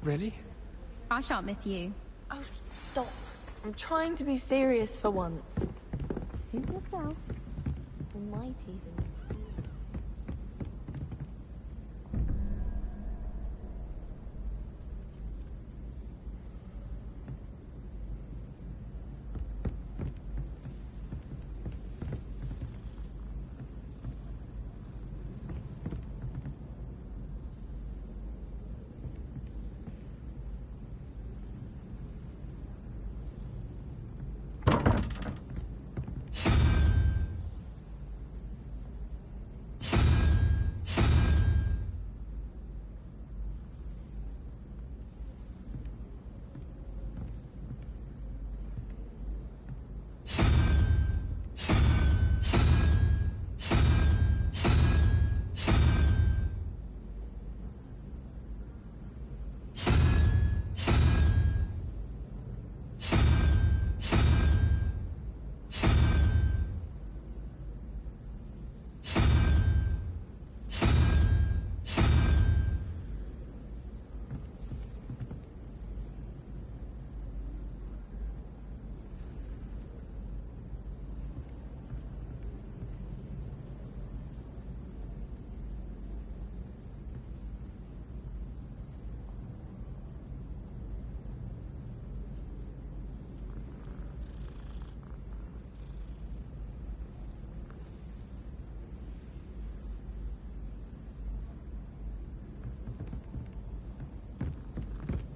Really? I shan't miss you. Oh, stop. I'm trying to be serious for once. Suit yourself. I might even.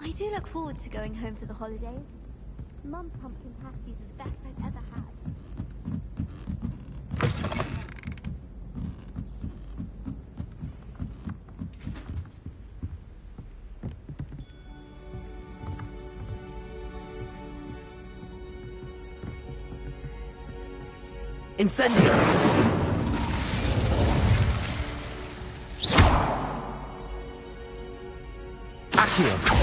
I do look forward to going home for the holidays. Mum's pumpkin pasties are the best I've ever had. Incendio! Accio!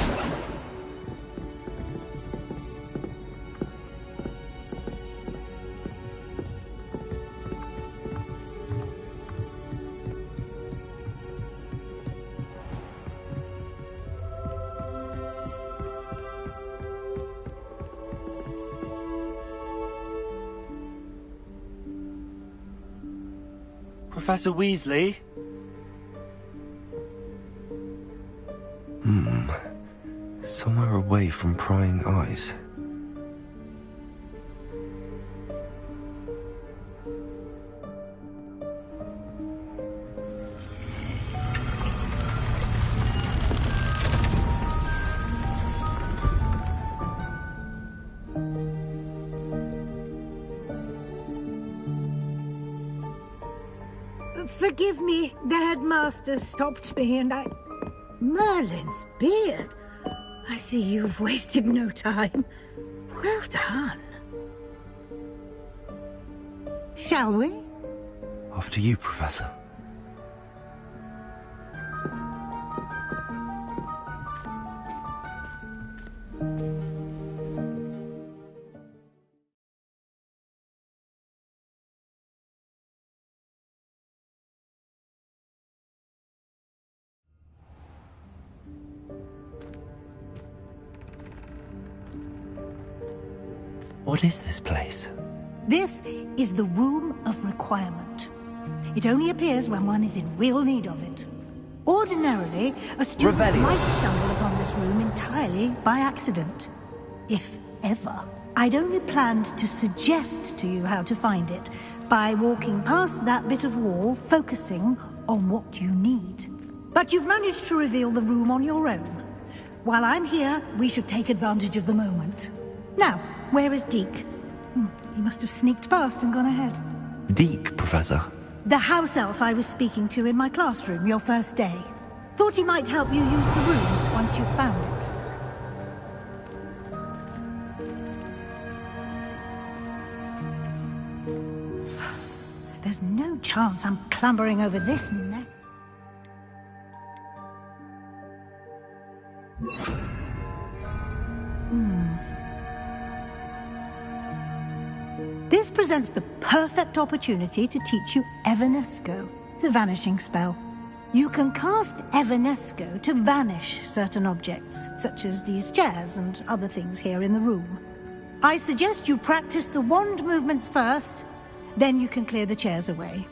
Professor Weasley? Somewhere away from prying eyes. Forgive me, the headmaster stopped me and I... Merlin's beard! I see you've wasted no time. Well done. Shall we? After you, Professor. What is this place? This is the Room of Requirement. It only appears when one is in real need of it. Ordinarily, a student might stumble upon this room entirely by accident. If ever. I'd only planned to suggest to you how to find it by walking past that bit of wall, focusing on what you need. But you've managed to reveal the room on your own. While I'm here, we should take advantage of the moment. Now, where is Deke? He must have sneaked past and gone ahead. Deke, Professor. The house elf I was speaking to in my classroom your first day. Thought he might help you use the room once you found it. There's no chance I'm clambering over this neck. This presents the perfect opportunity to teach you Evanesco, the vanishing spell. You can cast Evanesco to vanish certain objects, such as these chairs and other things here in the room. I suggest you practice the wand movements first, then you can clear the chairs away.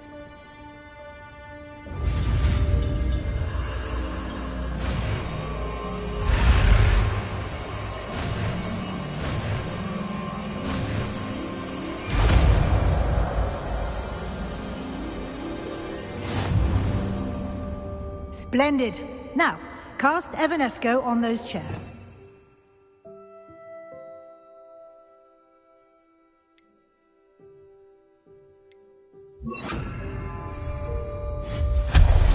Splendid. Now, cast Evanesco on those chairs.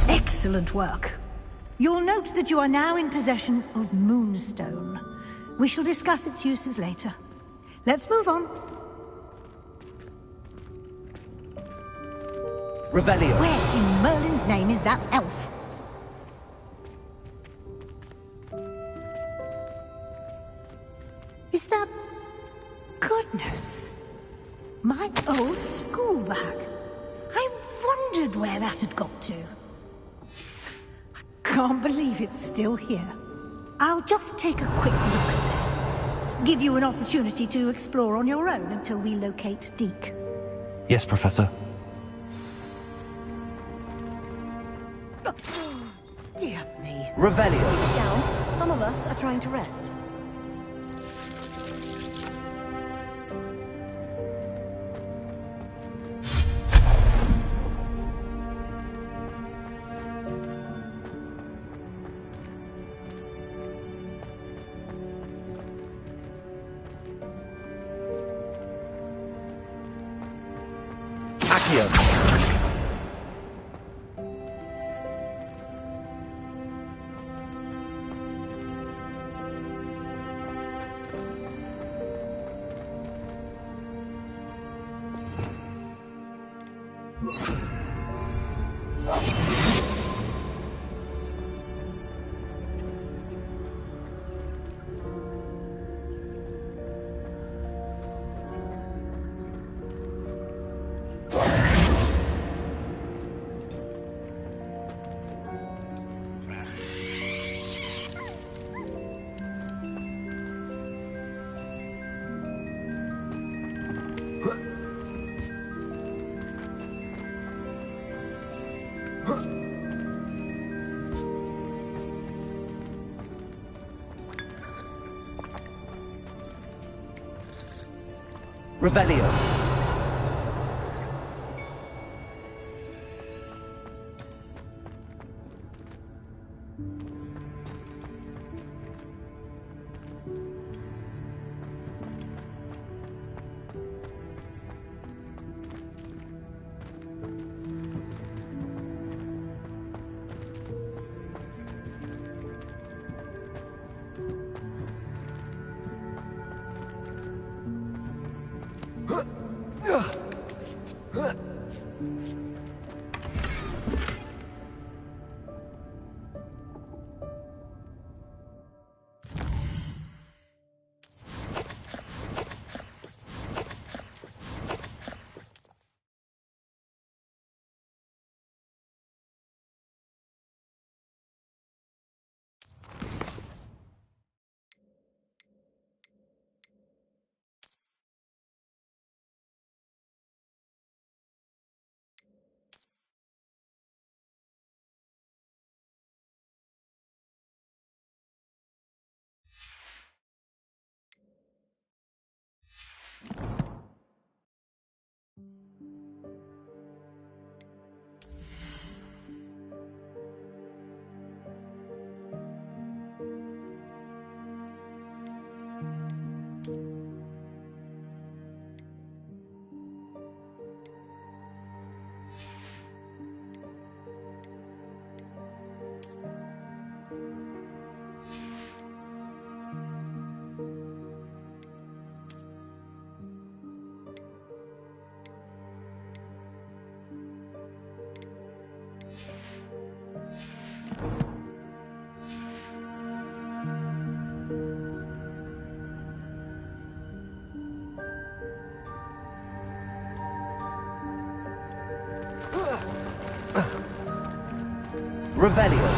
Excellent work. You'll note that you are now in possession of Moonstone. We shall discuss its uses later. Let's move on. Revelio. Where in Merlin's name is that elf? Is that... Goodness. My old school bag. I wondered where that had got to. I can't believe it's still here. I'll just take a quick look at this. Give you an opportunity to explore on your own until we locate Deke. Yes, Professor. Dear me. Revelio. Down. Some of us are trying to rest. Accio. Revelio. Revelio.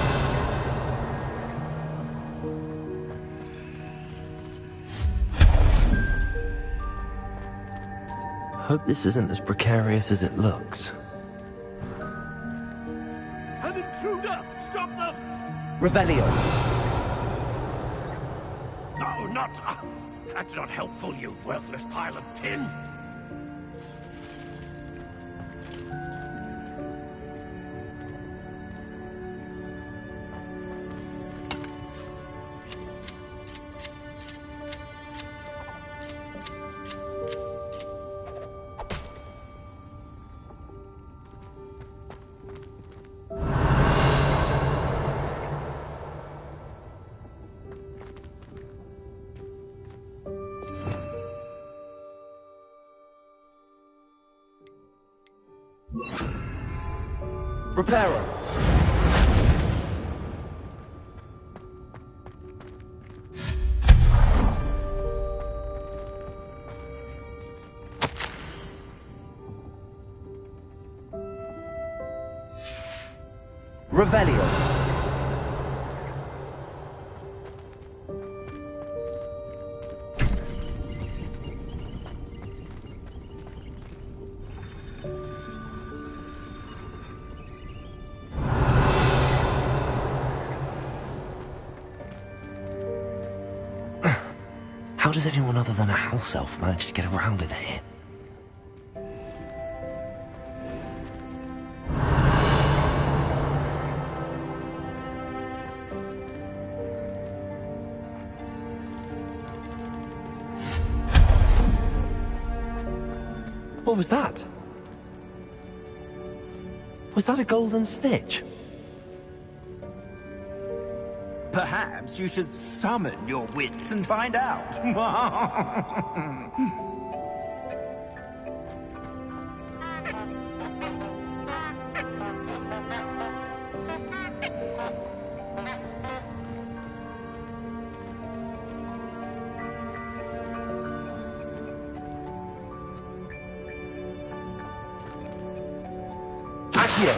Hope this isn't as precarious as it looks. An intruder! Stop them! Revelio. No, not... that's not helpful, you worthless pile of tin. Reparo. Revelio. How does anyone other than a house elf manage to get around in here? What was that? Was that a golden snitch? Perhaps you should summon your wits and find out. Accio.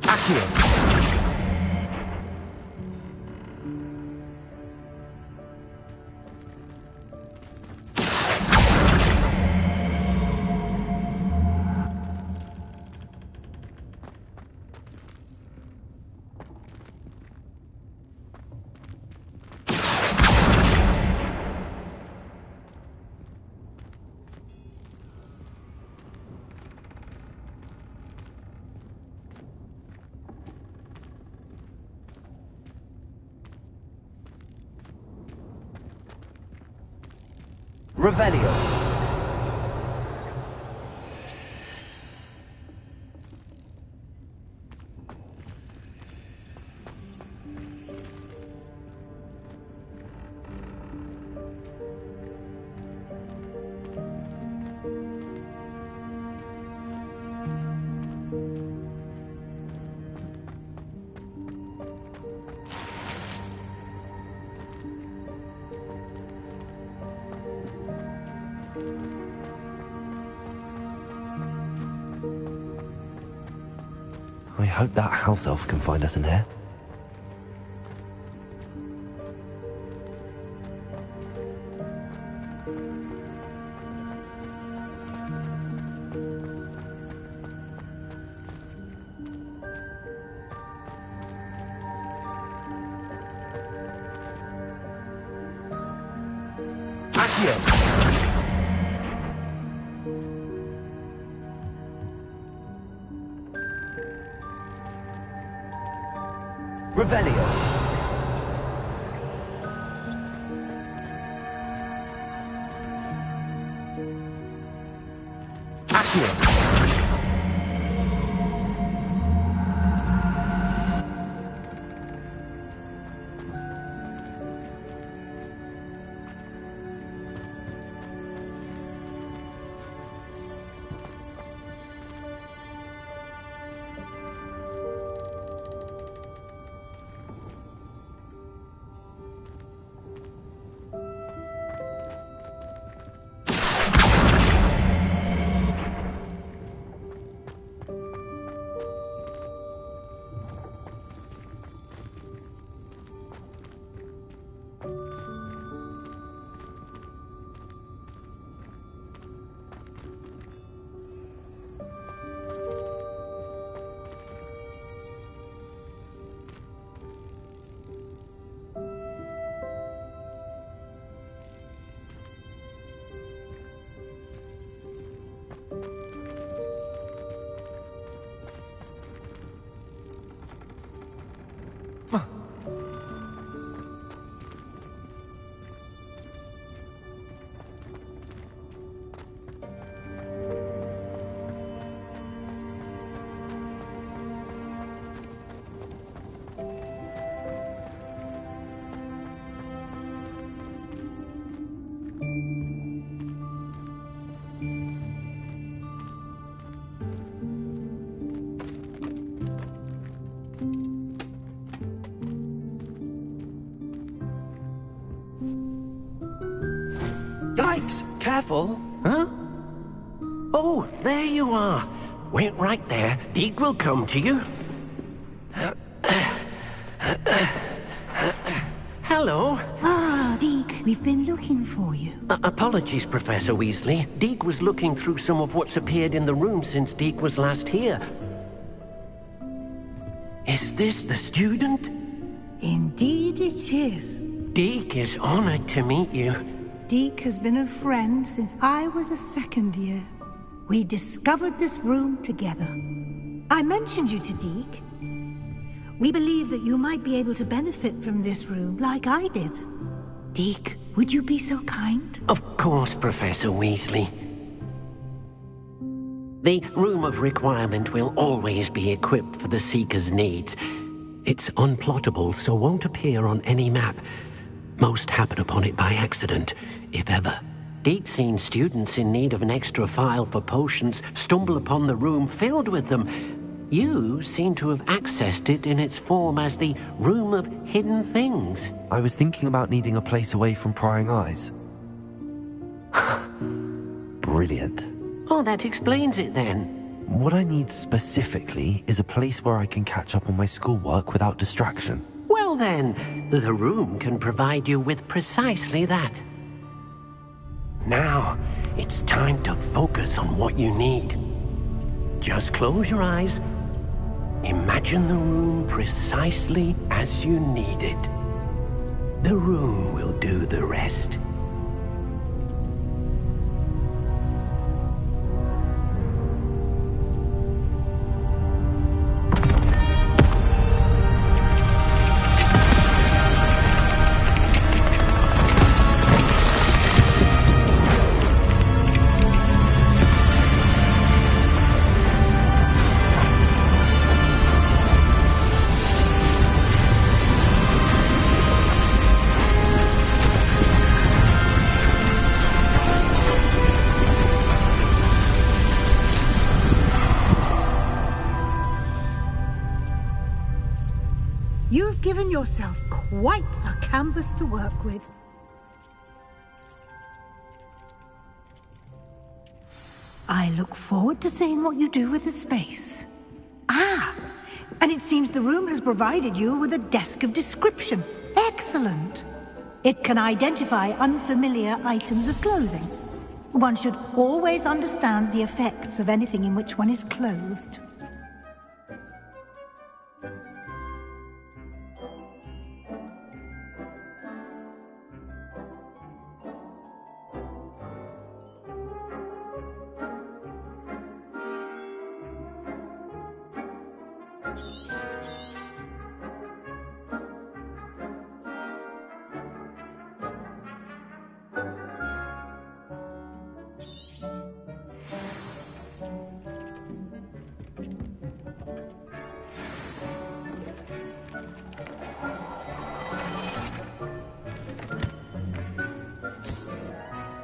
Accio. Revelio. I hope that house elf can find us in here. Accio. Revelio. Accio. Yikes! Careful! Huh? Oh, there you are. Wait right there. Deke will come to you. Hello. Ah, Deke, we've been looking for you. Apologies, Professor Weasley. Deke was looking through some of what's appeared in the room since Deke was last here. Is this the student? Indeed it is. Deke is honored to meet you. Deke has been a friend since I was a second year. We discovered this room together. I mentioned you to Deke. We believe that you might be able to benefit from this room like I did. Deke, would you be so kind? Of course, Professor Weasley. The Room of Requirement will always be equipped for the Seeker's needs. It's unplottable, so won't appear on any map. Most happen upon it by accident, if ever. Deke's seen students in need of an extra file for potions stumble upon the room filled with them. You seem to have accessed it in its form as the Room of Hidden Things. I was thinking about needing a place away from prying eyes. Brilliant. Oh, that explains it then. What I need specifically is a place where I can catch up on my schoolwork without distraction. Well then, the room can provide you with precisely that. Now, it's time to focus on what you need. Just close your eyes. Imagine the room precisely as you need it. The room will do the rest. You've given yourself quite a canvas to work with. I look forward to seeing what you do with the space. Ah, and it seems the room has provided you with a desk of description. Excellent. It can identify unfamiliar items of clothing. One should always understand the effects of anything in which one is clothed.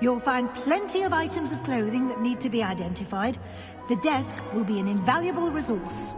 You'll find plenty of items of clothing that need to be identified. The desk will be an invaluable resource.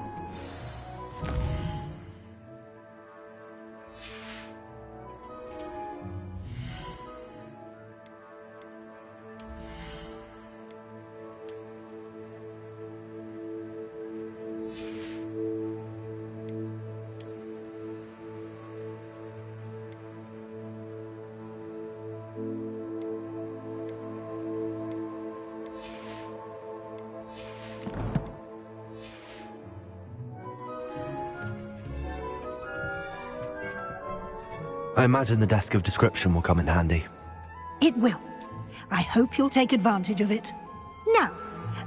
I imagine the desk of description will come in handy. It will. I hope you'll take advantage of it. Now,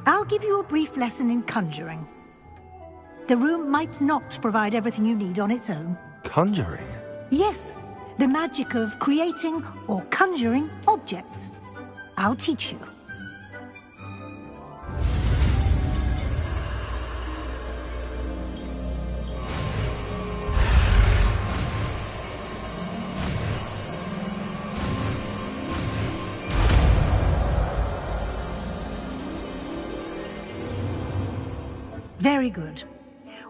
I'll give you a brief lesson in conjuring. The room might not provide everything you need on its own. Conjuring? Yes, the magic of creating or conjuring objects. I'll teach you. Very good.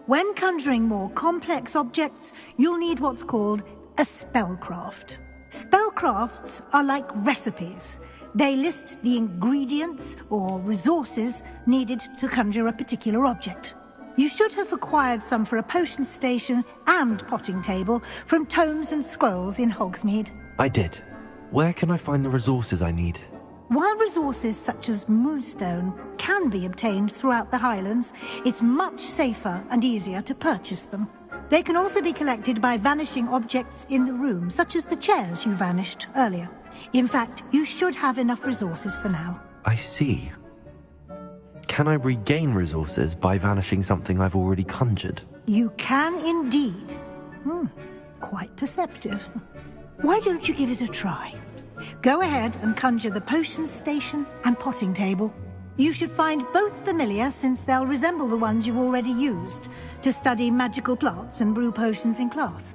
When conjuring more complex objects, you'll need what's called a spellcraft. Spellcrafts are like recipes. They list the ingredients or resources needed to conjure a particular object. You should have acquired some for a potion station and potting table from tomes and scrolls in Hogsmeade. I did. Where can I find the resources I need? While resources such as moonstone can be obtained throughout the Highlands, it's much safer and easier to purchase them. They can also be collected by vanishing objects in the room, such as the chairs you vanished earlier. In fact, you should have enough resources for now. I see. Can I regain resources by vanishing something I've already conjured? You can indeed. Quite perceptive. Why don't you give it a try? Go ahead and conjure the potion station and potting table. You should find both familiar, since they'll resemble the ones you've already used to study magical plants and brew potions in class.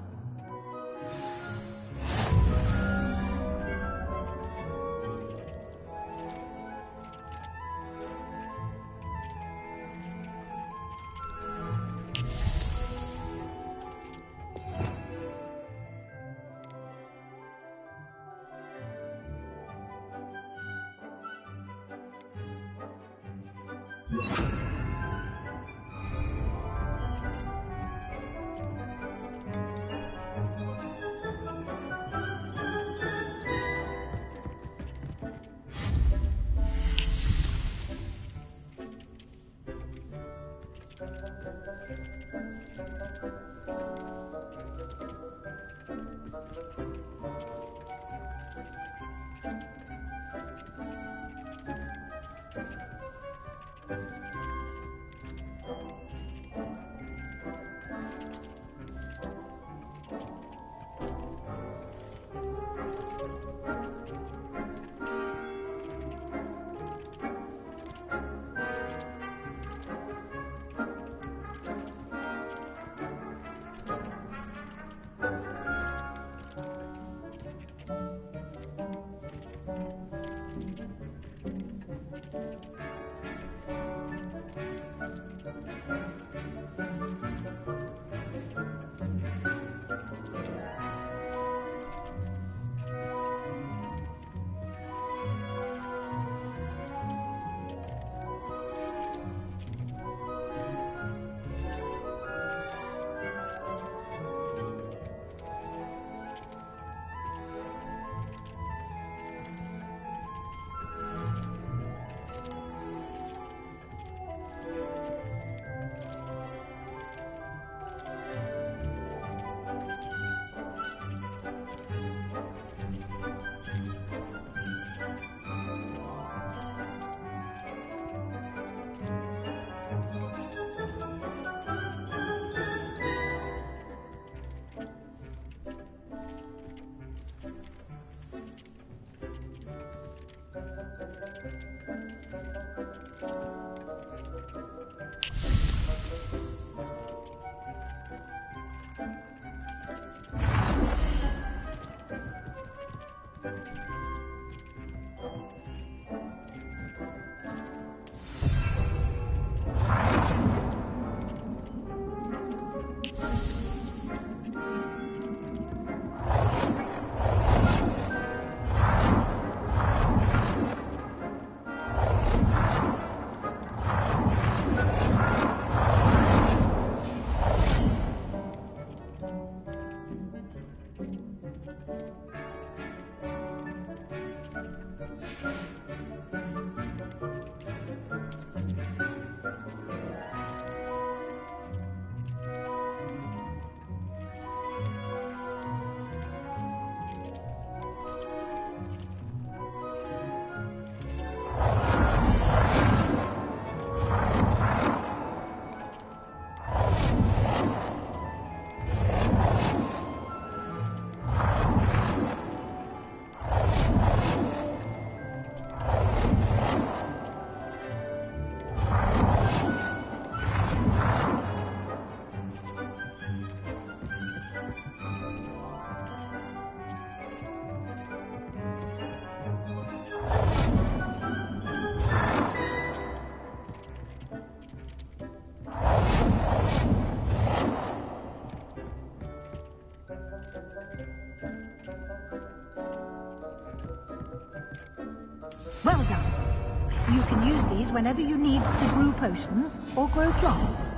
Well done. You can use these whenever you need to brew potions or grow plants.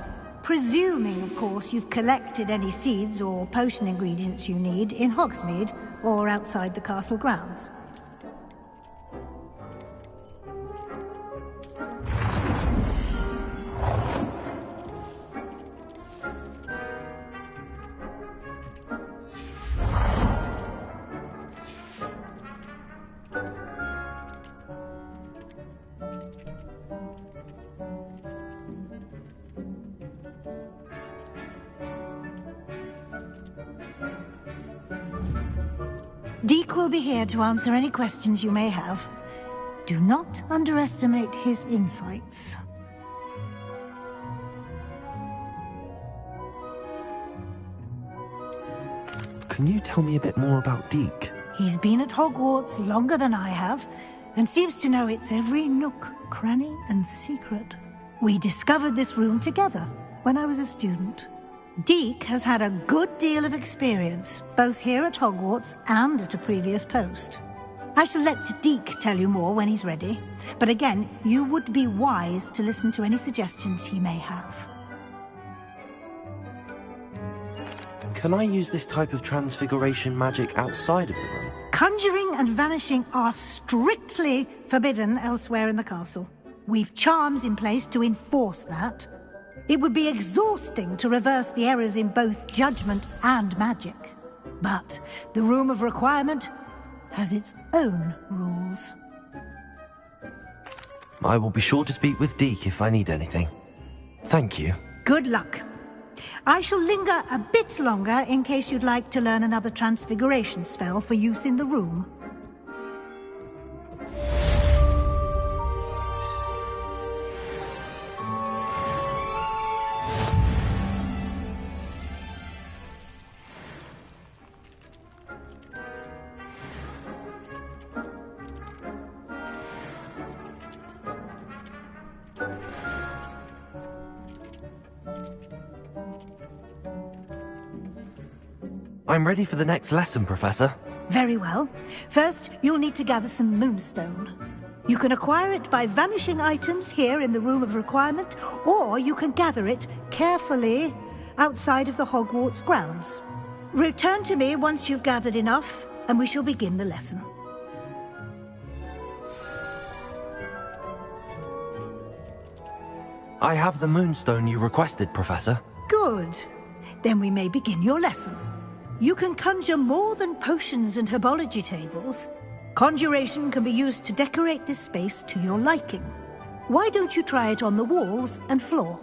Presuming, of course, you've collected any seeds or potion ingredients you need in Hogsmeade or outside the castle grounds. Deek will be here to answer any questions you may have. Do not underestimate his insights. Can you tell me a bit more about Deek? He's been at Hogwarts longer than I have, and seems to know its every nook, cranny, and secret. We discovered this room together when I was a student. Deek has had a good deal of experience, both here at Hogwarts and at a previous post. I shall let Deek tell you more when he's ready, but again, you would be wise to listen to any suggestions he may have. Can I use this type of transfiguration magic outside of the room? Conjuring and vanishing are strictly forbidden elsewhere in the castle. We've charms in place to enforce that. It would be exhausting to reverse the errors in both judgment and magic. But the Room of Requirement has its own rules. I will be sure to speak with Deek if I need anything. Thank you. Good luck. I shall linger a bit longer in case you'd like to learn another transfiguration spell for use in the room. I'm ready for the next lesson, Professor. Very well. First, you'll need to gather some moonstone. You can acquire it by vanishing items here in the Room of Requirement, or you can gather it carefully outside of the Hogwarts grounds. Return to me once you've gathered enough, and we shall begin the lesson. I have the moonstone you requested, Professor. Good. Then we may begin your lesson. You can conjure more than potions and herbology tables. Conjuration can be used to decorate this space to your liking. Why don't you try it on the walls and floor?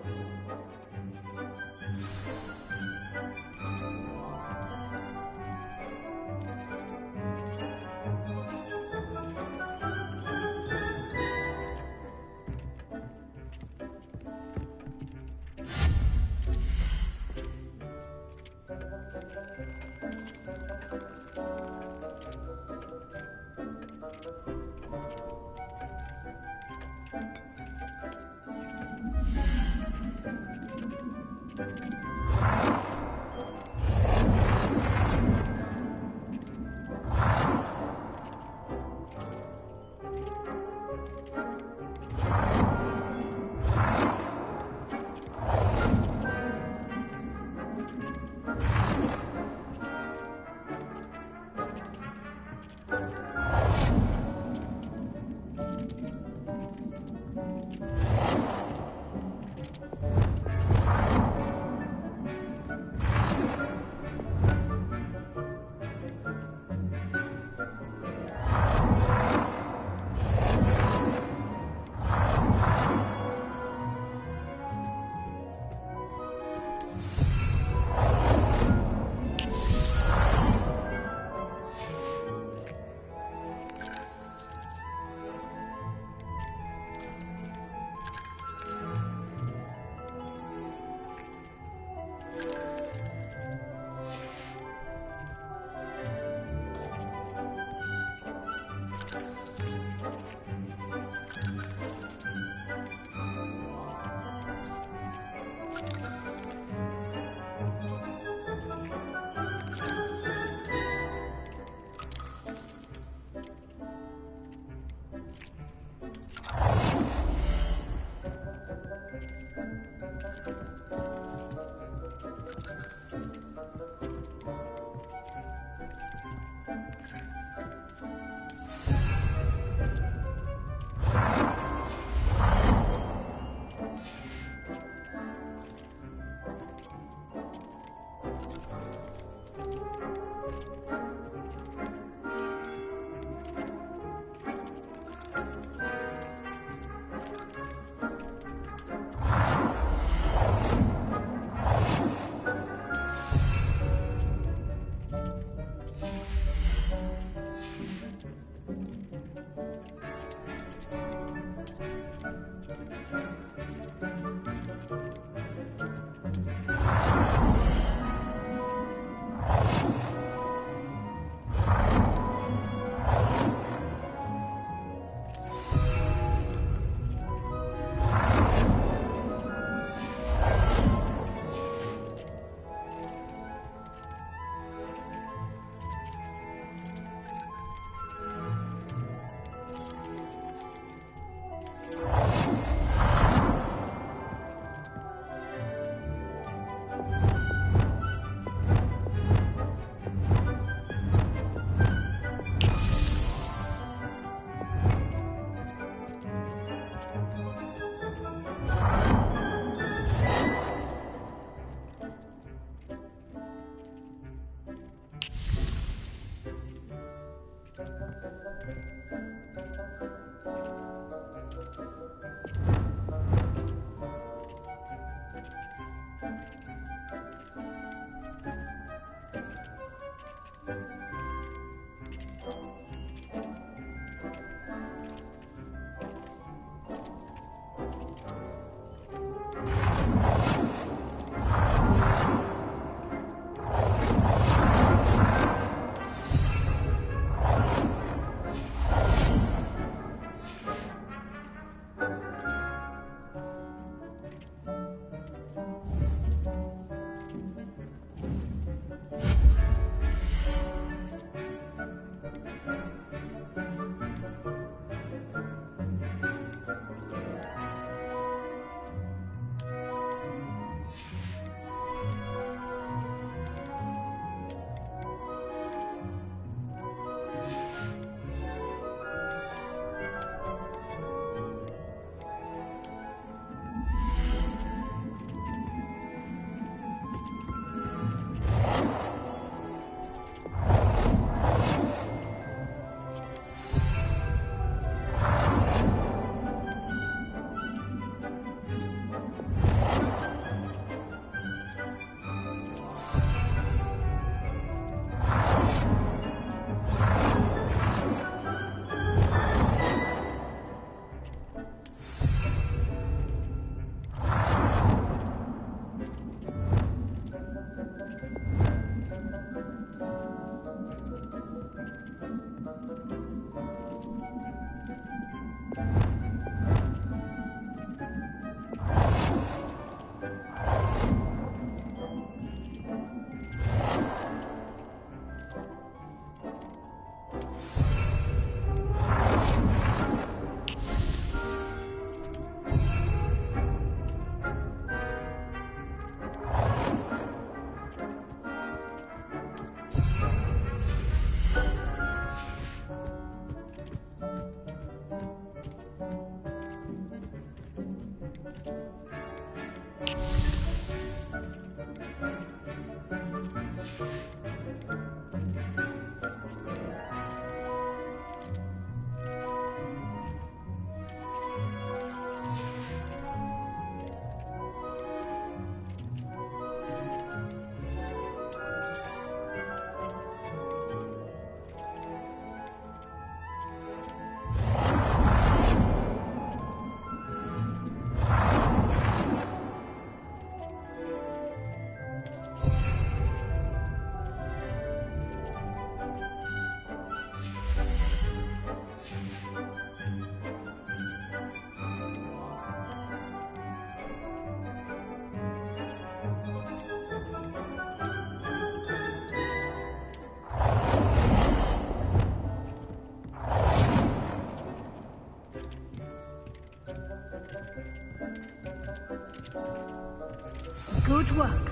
Good work.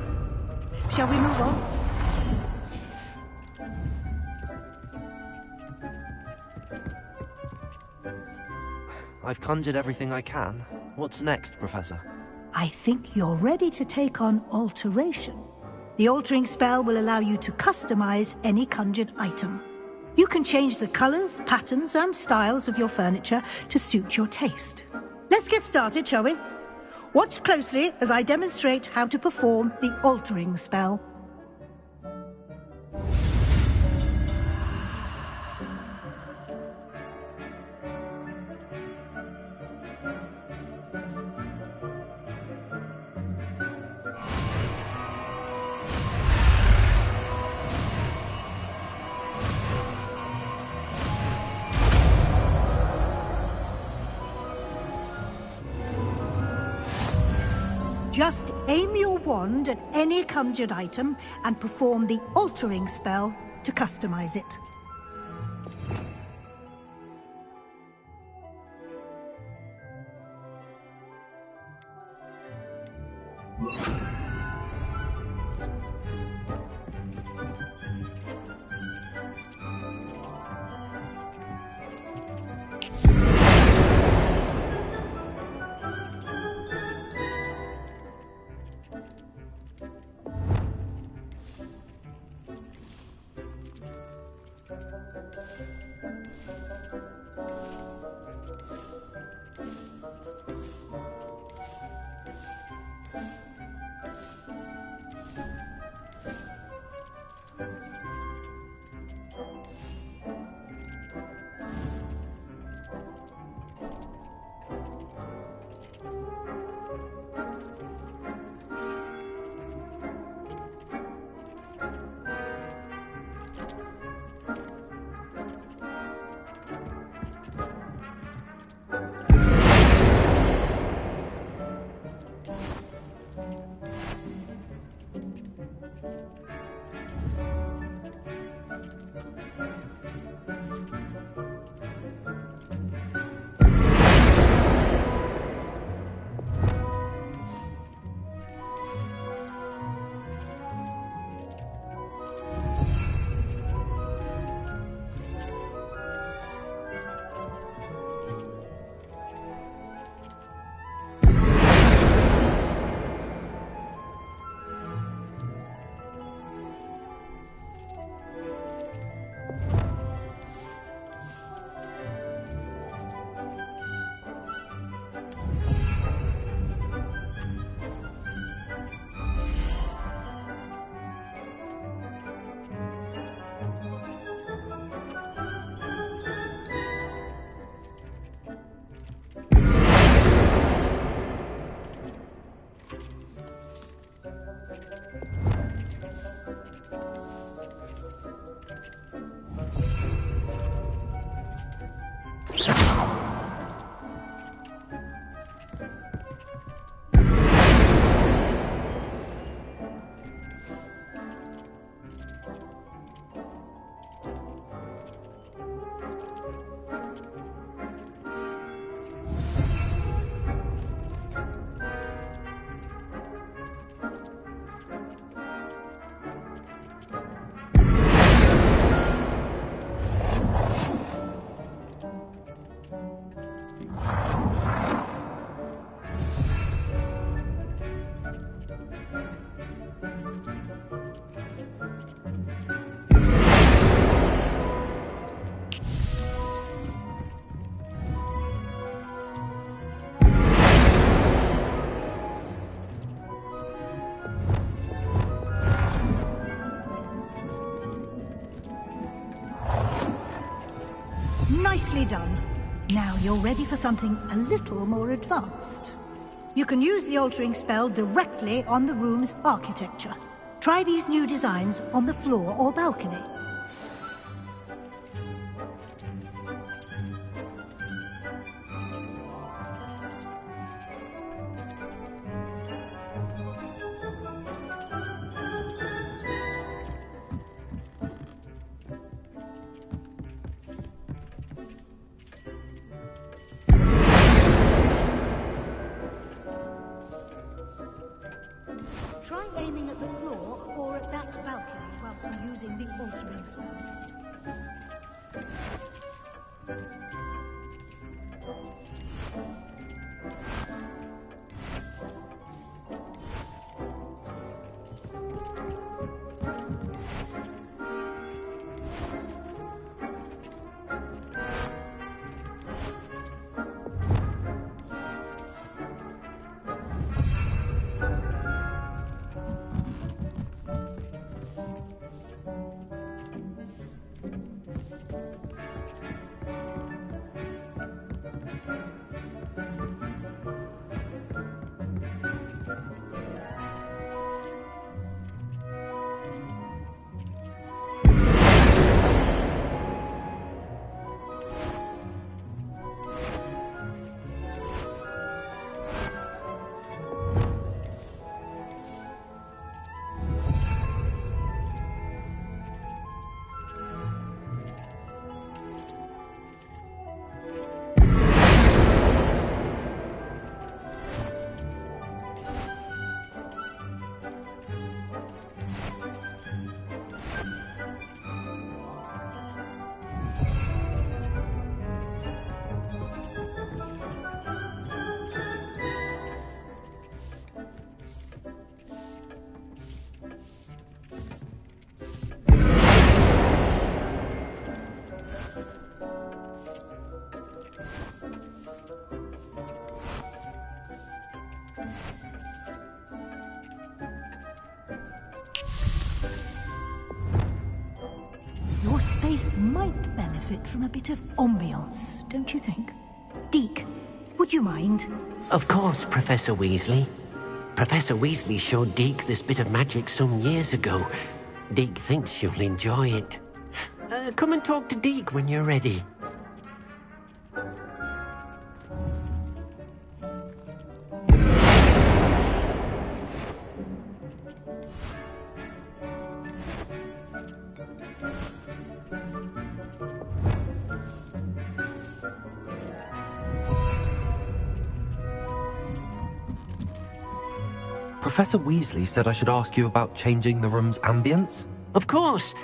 Shall we move on? I've conjured everything I can. What's next, Professor? I think you're ready to take on alteration. The altering spell will allow you to customize any conjured item. You can change the colors, patterns, and styles of your furniture to suit your taste. Let's get started, shall we? Watch closely as I demonstrate how to perform the altering spell. Just aim your wand at any conjured item and perform the altering spell to customize it. Nicely done. Now you're ready for something a little more advanced. You can use the altering spell directly on the room's architecture. Try these new designs on the floor or balcony. Try aiming at the floor or at that balcony whilst using the altering spell. space might benefit from a bit of ambiance, don't you think? Deke, would you mind? Of course, Professor Weasley. Professor Weasley showed Deke this bit of magic some years ago. Deke thinks you'll enjoy it. Come and talk to Deke when you're ready. Professor Weasley said I should ask you about changing the room's ambience? Of course.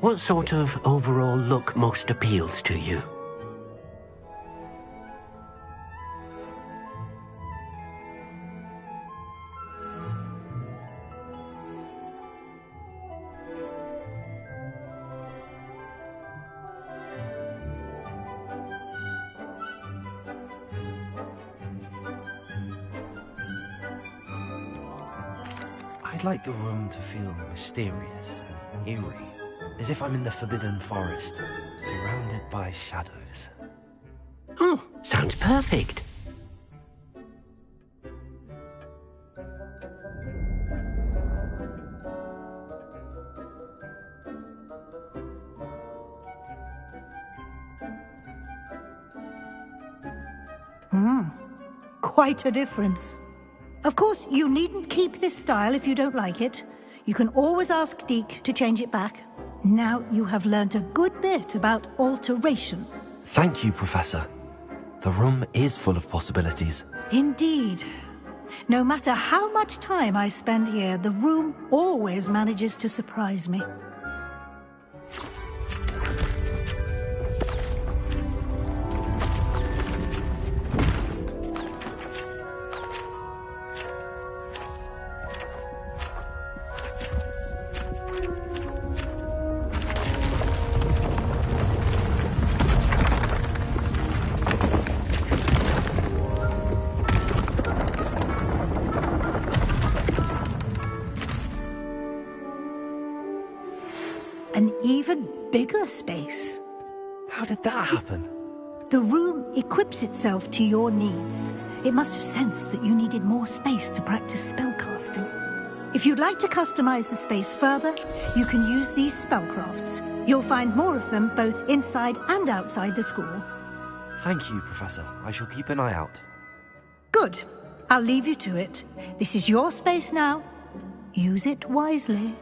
What sort of overall look most appeals to you? I'd like the room to feel mysterious and eerie, as if I'm in the Forbidden Forest, surrounded by shadows. Oh, sounds perfect. Quite a difference. Of course, you needn't keep this style if you don't like it. You can always ask Deke to change it back. Now you have learnt a good bit about alteration. Thank you, Professor. The room is full of possibilities. Indeed. No matter how much time I spend here, the room always manages to surprise me. An even bigger space. How did that happen? The room equips itself to your needs. It must have sensed that you needed more space to practice spellcasting. If you'd like to customize the space further, you can use these spellcrafts. You'll find more of them both inside and outside the school. Thank you, Professor. I shall keep an eye out. Good. I'll leave you to it. This is your space now. Use it wisely.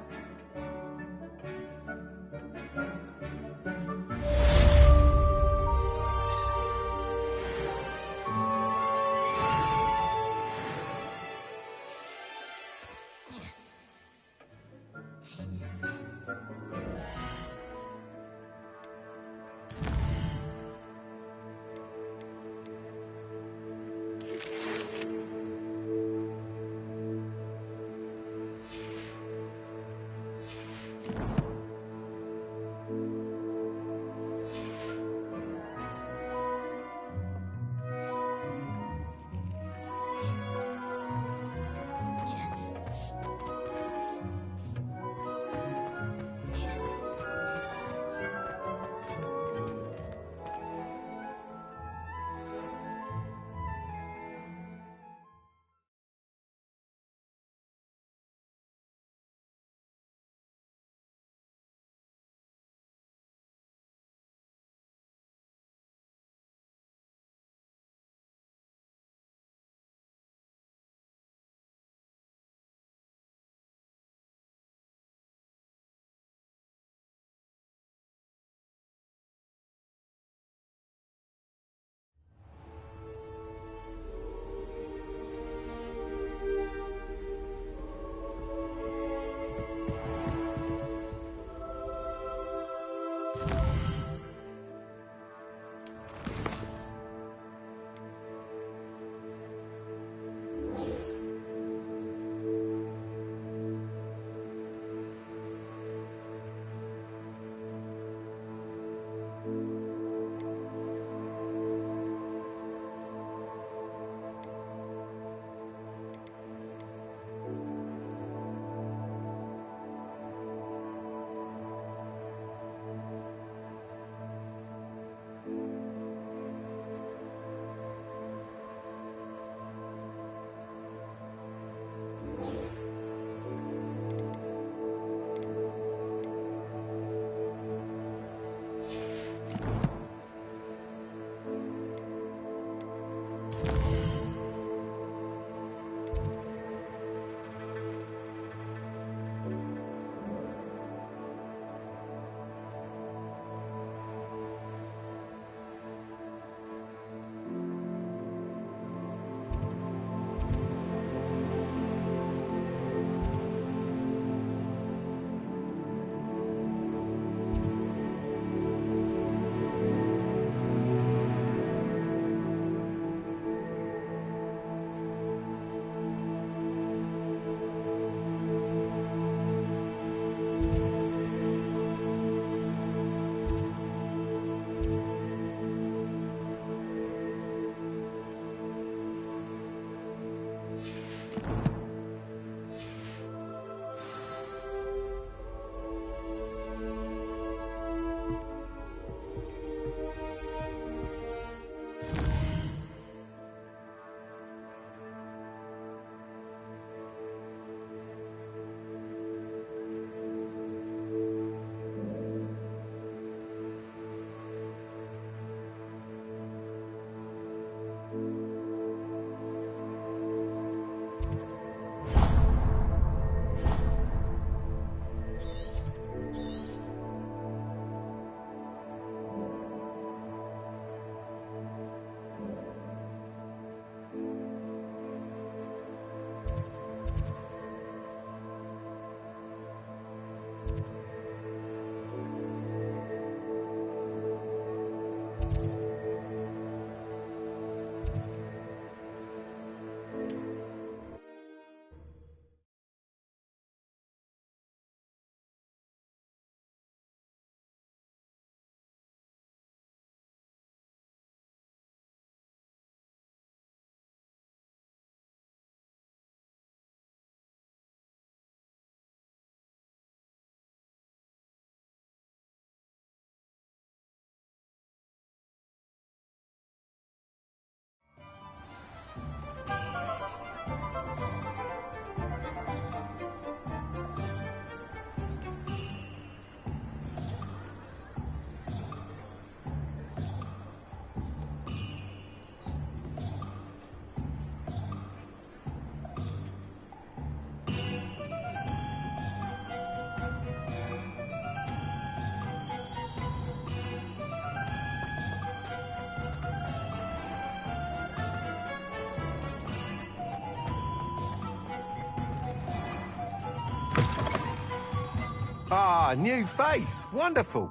Ah, new face. Wonderful.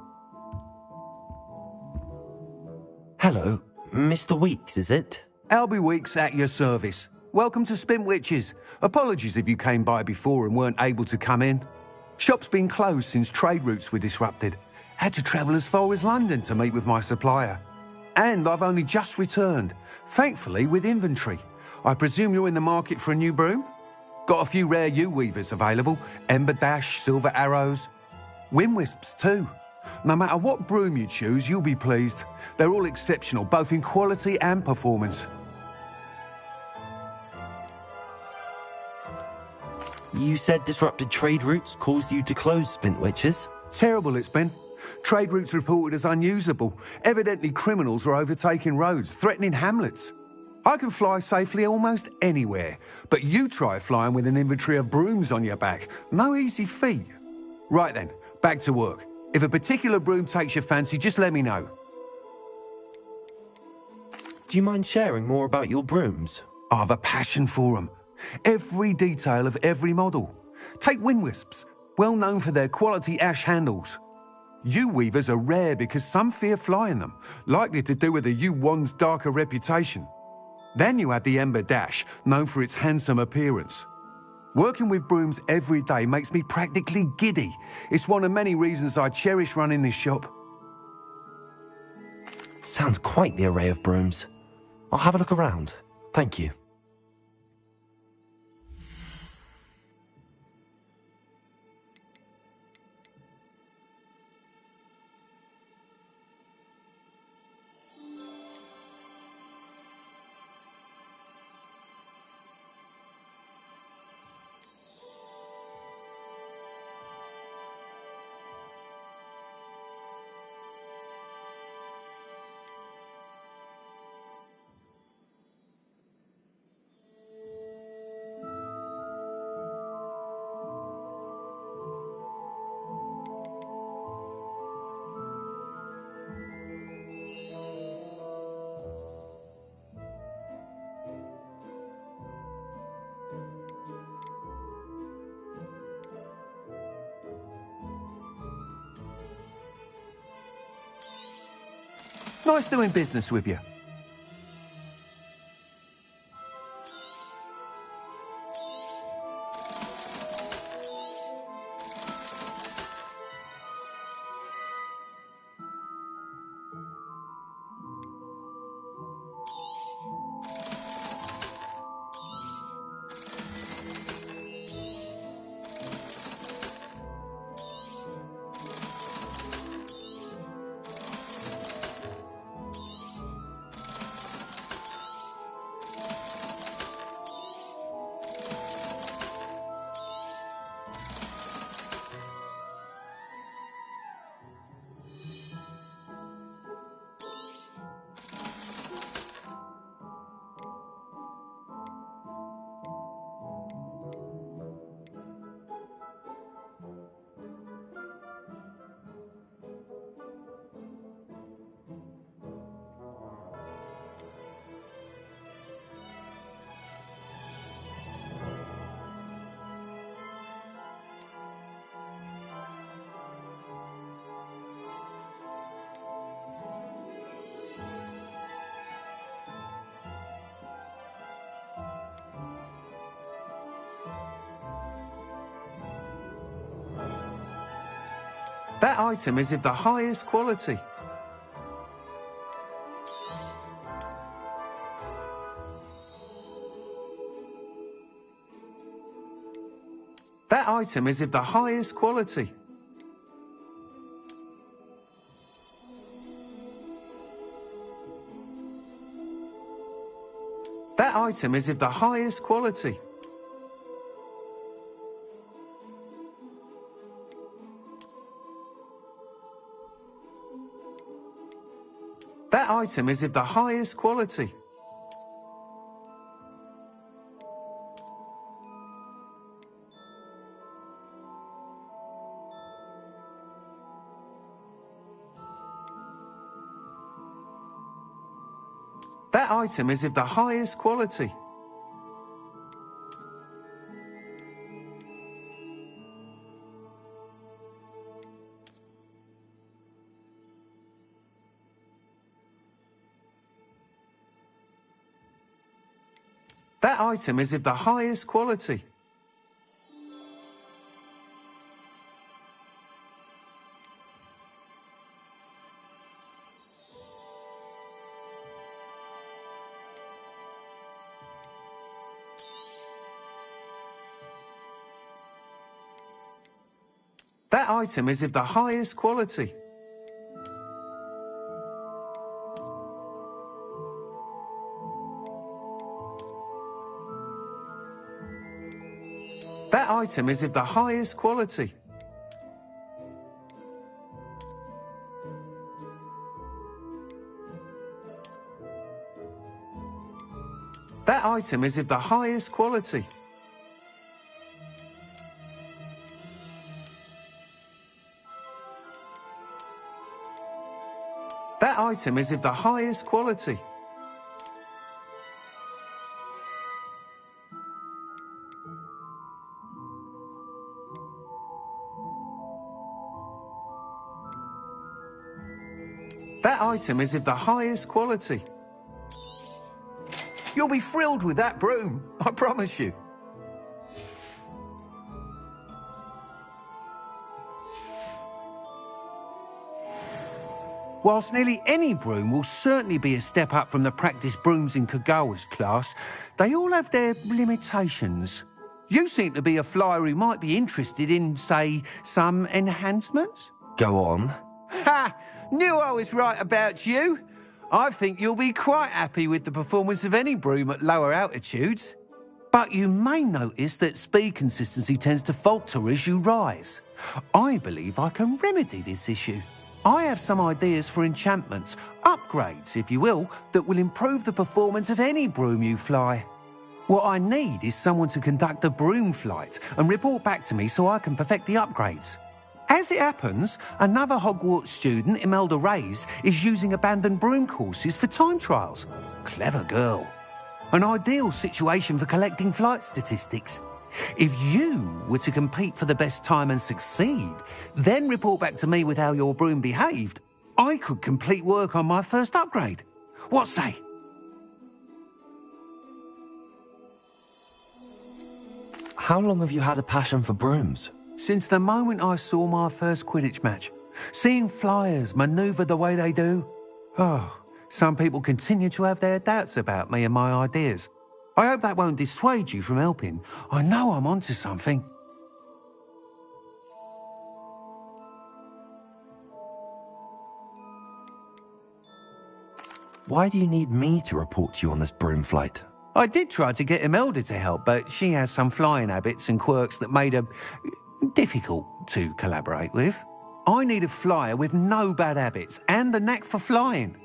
Hello, Mr. Weeks, is it? Albie Weeks at your service. Welcome to Spintwitches. Apologies if you came by before and weren't able to come in. Shop's been closed since trade routes were disrupted. Had to travel as far as London to meet with my supplier. And I've only just returned, thankfully with inventory. I presume you're in the market for a new broom? Got a few rare U-weavers available. Ember Dash, Silver Arrows. Wind Wisps too. No matter what broom you choose, you'll be pleased. They're all exceptional, both in quality and performance. You said disrupted trade routes caused you to close Spintwitches? Terrible it's been. Trade routes reported as unusable. Evidently criminals are overtaking roads, threatening hamlets. I can fly safely almost anywhere, but you try flying with an inventory of brooms on your back. No easy feat. Right then, back to work. If a particular broom takes your fancy, just let me know. Do you mind sharing more about your brooms? I've a passion for them. Every detail of every model. Take Wind Wisps, well known for their quality ash handles. U-weavers are rare because some fear flying them, likely to do with the U-wand's darker reputation. Then you have the Ember Dash, known for its handsome appearance. Working with brooms every day makes me practically giddy. It's one of many reasons I cherish running this shop. Sounds quite the array of brooms. I'll have a look around. Thank you. Nice doing business with you. That item is of the highest quality. That item is of the highest quality. That item is of the highest quality. That item is of the highest quality. That item is of the highest quality. That item is of the highest quality. That item is of the highest quality. That item is of the highest quality. That item is of the highest quality. That item is of the highest quality. That item is of the highest quality. You'll be thrilled with that broom, I promise you. Whilst nearly any broom will certainly be a step up from the practice brooms in Kagawa's class, they all have their limitations. You seem to be a flyer who might be interested in, say, some enhancements? Go on. Ha! Knew I was right about you. I think you'll be quite happy with the performance of any broom at lower altitudes. But you may notice that speed consistency tends to falter as you rise. I believe I can remedy this issue. I have some ideas for enchantments, upgrades, if you will, that will improve the performance of any broom you fly. What I need is someone to conduct a broom flight and report back to me so I can perfect the upgrades. As it happens, another Hogwarts student, Imelda Reyes, is using abandoned broom courses for time trials. Clever girl. An ideal situation for collecting flight statistics. If you were to compete for the best time and succeed, then report back to me with how your broom behaved, I could complete work on my first upgrade. What say? How long have you had a passion for brooms? Since the moment I saw my first Quidditch match. Seeing flyers manoeuvre the way they do. Oh, some people continue to have their doubts about me and my ideas. I hope that won't dissuade you from helping. I know I'm onto something. Why do you need me to report to you on this broom flight? I did try to get Imelda to help, but she has some flying habits and quirks that made her difficult to collaborate with. I need a flyer with no bad habits and the knack for flying.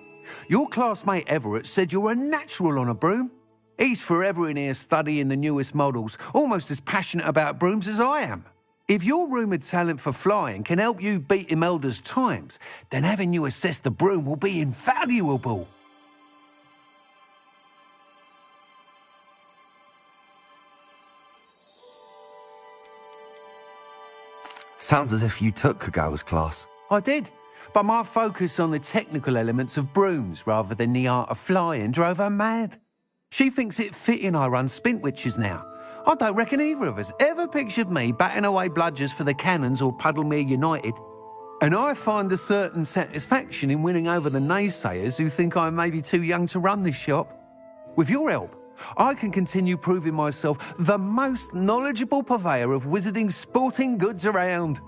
Your classmate Everett said you're a natural on a broom. He's forever in here studying the newest models, almost as passionate about brooms as I am. If your rumoured talent for flying can help you beat Imelda's times, then having you assess the broom will be invaluable. Sounds as if you took Kagawa's class. I did, but my focus on the technical elements of brooms rather than the art of flying drove her mad. She thinks it fitting I run Spintwitches now. I don't reckon either of us ever pictured me batting away bludgers for the Cannons or Puddlemere United. And I find a certain satisfaction in winning over the naysayers who think I'm maybe too young to run this shop. With your help, I can continue proving myself the most knowledgeable purveyor of wizarding sporting goods around.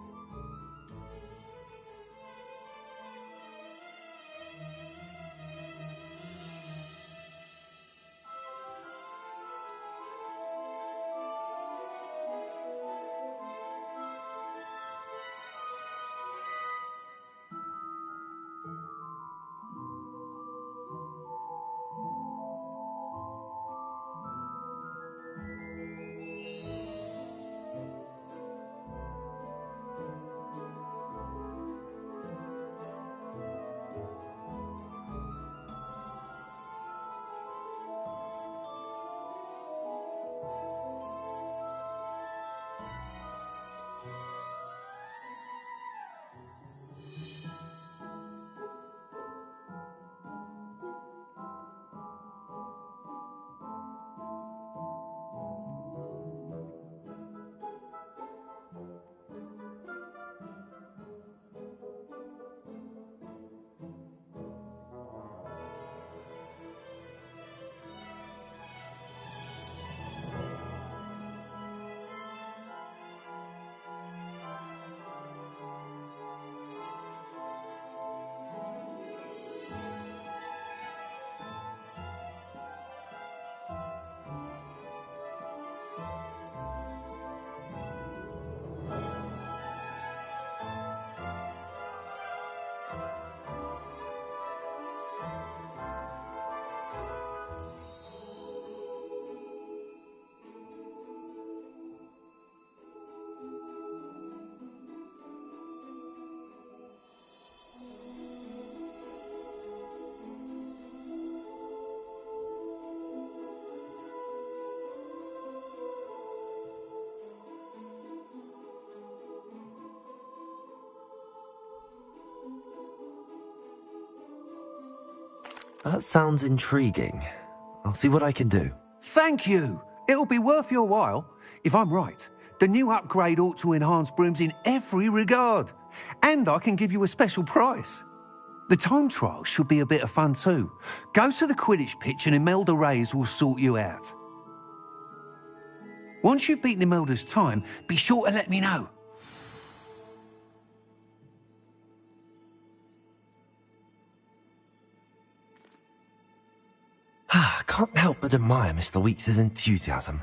That sounds intriguing. I'll see what I can do. Thank you. It'll be worth your while. If I'm right, the new upgrade ought to enhance brooms in every regard. And I can give you a special price. The time trial should be a bit of fun too. Go to the Quidditch pitch and Imelda Reyes will sort you out. Once you've beaten Imelda's time, be sure to let me know. I can't help but admire Mr. Weeks' enthusiasm.